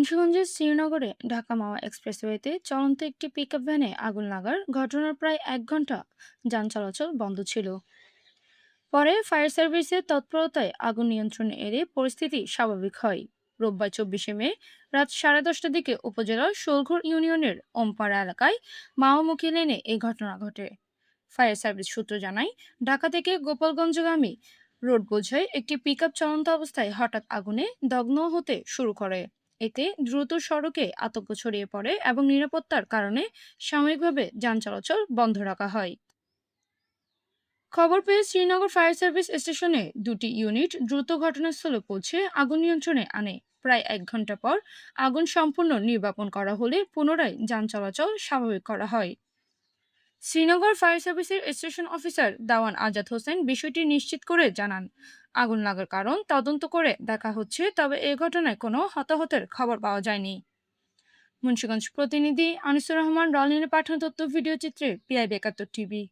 মুন্সিগঞ্জের শ্রীনগরে ঢাকা মাওয়া এক্সপ্রেসওয়েতে চলন্ত একটি পিকআপ ভ্যানে আগুন লাগার ঘটনার প্রায় 1 ঘন্টা যান চলাচল বন্ধ ছিল। পরে ফায়ার সার্ভিসের তৎপরতায় আগুন নিয়ন্ত্রণে এনে পরিস্থিতি স্বাভাবিক হয়। রোববার 24শে মে রাত 10:30টার দিকে উপজেলার শোলঘর ইউনিয়নের ওমপাড়া এলাকায় মাওয়ামুখী লেনে এই ঘটনা ঘটে। ফায়ার সার্ভিস সূত্র জানায়, ঢাকা থেকে গোপালগঞ্জগামী রোড বোঝাই একটি পিকআপ চলন্ত অবস্থায় হঠাৎ আগুনে দগ্ন হতে শুরু করে। এতে দ্রুত সড়কে আতঙ্ক ছড়িয়ে পড়ে এবং নিরাপত্তার কারণে সাময়িকভাবে যান চলাচল বন্ধ রাখা হয়। খবর পেয়ে শ্রীনগর ফায়ার সার্ভিস স্টেশনে দুটি ইউনিট দ্রুত ঘটনাস্থলে পৌঁছে আগুন নিয়ন্ত্রণে আনে। প্রায় 1 ঘন্টা পর আগুন সম্পূর্ণ নির্বাপন করা হলে পুনরায় যান চলাচল স্বাভাবিক করা হয়। শ্রীনগর ফায়ার সার্ভিসের স্টেশন অফিসার দাওয়ান আজাদ হোসেন বিষয়টি নিশ্চিত করে জানান, আগুন লাগার কারণ তদন্ত করে দেখা হচ্ছে, তবে এ ঘটনায় কোনো হতাহতের খবর পাওয়া যায়নি। মুন্সিগঞ্জ প্রতিনিধি আনিসুর রহমান রলিনের পাঠানো তথ্য ভিডিও চিত্রে PIB 71 টিভি।